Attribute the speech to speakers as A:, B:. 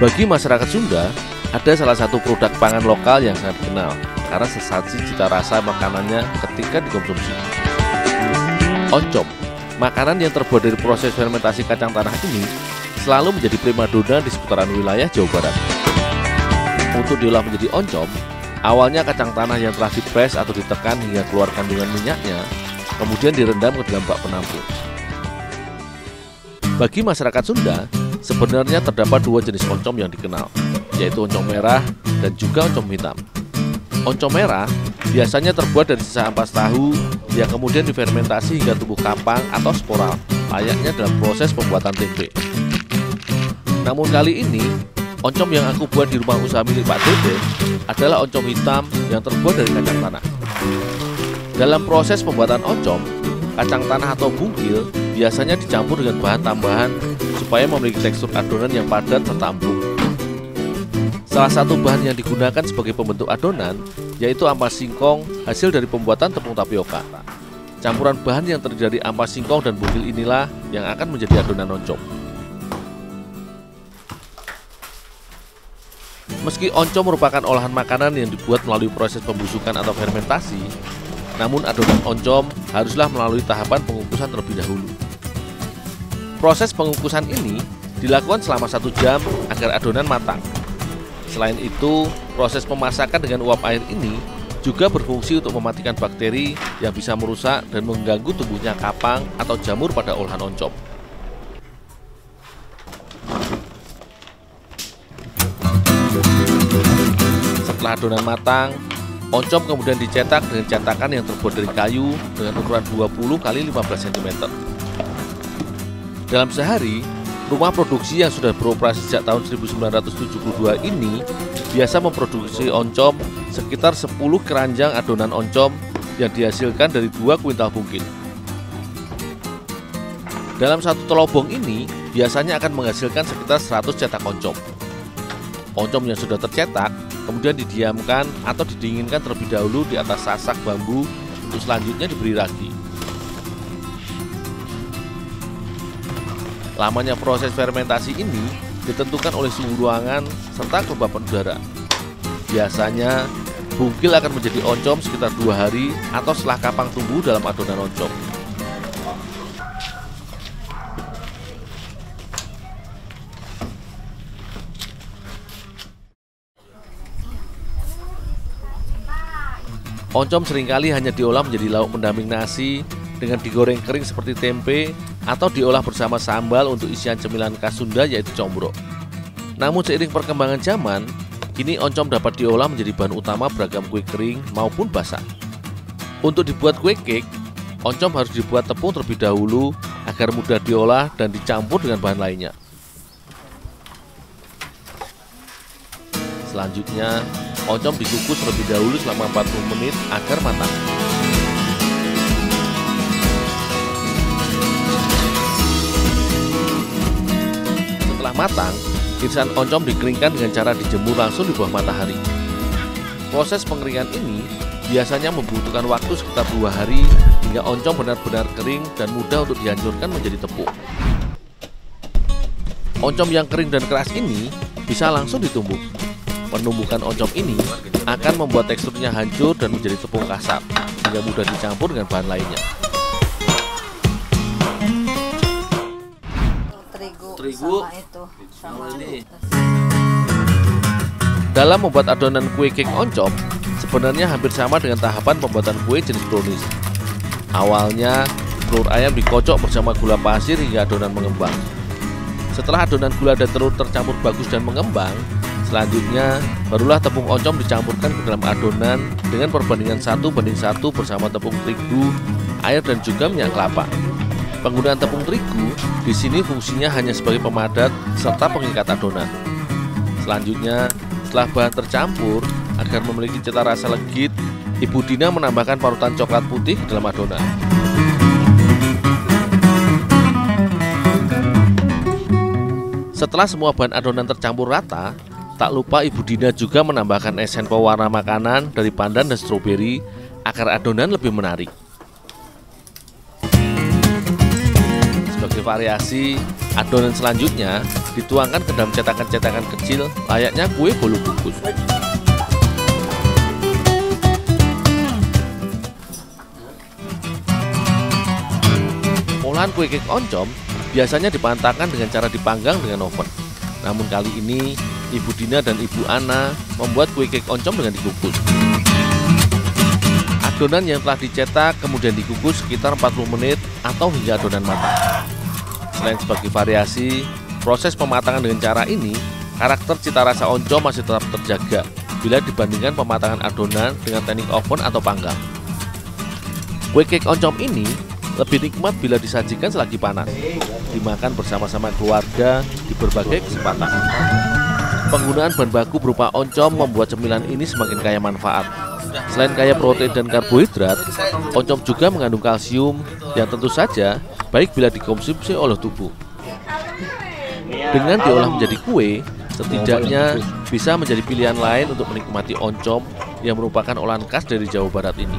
A: Bagi masyarakat Sunda, ada salah satu produk pangan lokal yang sangat dikenal karena sensasi cita rasa makanannya ketika dikonsumsi. Oncom, makanan yang terbuat dari proses fermentasi kacang tanah ini selalu menjadi primadona di seputaran wilayah Jawa Barat. Untuk diolah menjadi oncom, awalnya kacang tanah yang telah dipres atau ditekan hingga keluar kandungan minyaknya, kemudian direndam ke dalam bak penampung. Bagi masyarakat Sunda, sebenarnya terdapat dua jenis oncom yang dikenal, yaitu oncom merah dan juga oncom hitam. Oncom merah biasanya terbuat dari sisa ampas tahu yang kemudian difermentasi hingga tumbuh kapang atau sporal, layaknya dalam proses pembuatan tempe. Namun kali ini, oncom yang aku buat di rumah usaha milik Pak Dede adalah oncom hitam yang terbuat dari kacang tanah. Dalam proses pembuatan oncom, kacang tanah atau bungkil biasanya dicampur dengan bahan tambahan supaya memiliki tekstur adonan yang padat serta empuk. Salah satu bahan yang digunakan sebagai pembentuk adonan yaitu ampas singkong hasil dari pembuatan tepung tapioka. Campuran bahan yang terdiri dari ampas singkong dan bungkil inilah yang akan menjadi adonan oncom. Meski oncom merupakan olahan makanan yang dibuat melalui proses pembusukan atau fermentasi, namun adonan oncom haruslah melalui tahapan pengukusan terlebih dahulu. Proses pengukusan ini dilakukan selama 1 jam agar adonan matang. Selain itu, proses pemasakan dengan uap air ini juga berfungsi untuk mematikan bakteri yang bisa merusak dan mengganggu tumbuhnya kapang atau jamur pada olahan oncom. Setelah adonan matang, oncom kemudian dicetak dengan cetakan yang terbuat dari kayu dengan ukuran 20 x 15 cm. Dalam sehari, rumah produksi yang sudah beroperasi sejak tahun 1972 ini biasa memproduksi oncom sekitar 10 keranjang adonan oncom yang dihasilkan dari 2 kuintal bungkil. Dalam satu telobong ini biasanya akan menghasilkan sekitar 100 cetak oncom. Oncom yang sudah tercetak kemudian didiamkan atau didinginkan terlebih dahulu di atas sasak bambu untuk selanjutnya diberi ragi. Lamanya proses fermentasi ini ditentukan oleh suhu ruangan serta kelembapan udara. Biasanya, bungkil akan menjadi oncom sekitar 2 hari atau setelah kapang tumbuh dalam adonan oncom. Oncom seringkali hanya diolah menjadi lauk pendamping nasi dengan digoreng kering seperti tempe atau diolah bersama sambal untuk isian cemilan khas Sunda yaitu combro. Namun seiring perkembangan zaman, kini oncom dapat diolah menjadi bahan utama beragam kue kering maupun basah. Untuk dibuat kue cake, oncom harus dibuat tepung terlebih dahulu agar mudah diolah dan dicampur dengan bahan lainnya. Selanjutnya, oncom dikukus terlebih dahulu selama 40 menit agar matang. Setelah matang, irisan oncom dikeringkan dengan cara dijemur langsung di bawah matahari. Proses pengeringan ini biasanya membutuhkan waktu sekitar 2 hari hingga oncom benar-benar kering dan mudah untuk dihancurkan menjadi tepung. Oncom yang kering dan keras ini bisa langsung ditumbuk. Penumbukan oncom ini akan membuat teksturnya hancur dan menjadi tepung kasar sehingga mudah dicampur dengan bahan lainnya. Terigu sama ini. Dalam membuat adonan kue cake oncom sebenarnya hampir sama dengan tahapan pembuatan kue jenis brownies. Awalnya telur ayam dikocok bersama gula pasir hingga adonan mengembang. Setelah adonan gula dan telur tercampur bagus dan mengembang, selanjutnya barulah tepung oncom dicampurkan ke dalam adonan dengan perbandingan 1:1 bersama tepung terigu, air dan juga minyak kelapa. Penggunaan tepung terigu di sini fungsinya hanya sebagai pemadat serta pengikat adonan. Selanjutnya, setelah bahan tercampur agar memiliki cita rasa legit, Ibu Dina menambahkan parutan coklat putih ke dalam adonan. Setelah semua bahan adonan tercampur rata, tak lupa Ibu Dina juga menambahkan esen pewarna makanan dari pandan dan stroberi agar adonan lebih menarik. Sebagai variasi, Adonan selanjutnya dituangkan ke dalam cetakan-cetakan kecil layaknya kue bolu kukus. Olahan kue kek oncom biasanya dipantakan dengan cara dipanggang dengan oven. Namun kali ini Ibu Dina dan Ibu Ana membuat kue kek oncom dengan dikukus. Adonan yang telah dicetak kemudian dikukus sekitar 40 menit atau hingga adonan matang. Selain sebagai variasi, proses pematangan dengan cara ini, karakter cita rasa oncom masih tetap terjaga bila dibandingkan pematangan adonan dengan teknik oven atau panggang. Kue kek oncom ini lebih nikmat bila disajikan selagi panas, dimakan bersama-sama keluarga di berbagai kesempatan. Penggunaan bahan baku berupa oncom membuat cemilan ini semakin kaya manfaat. Selain kaya protein dan karbohidrat, oncom juga mengandung kalsium yang tentu saja baik bila dikonsumsi oleh tubuh. Dengan diolah menjadi kue, setidaknya bisa menjadi pilihan lain untuk menikmati oncom yang merupakan olahan khas dari Jawa Barat ini.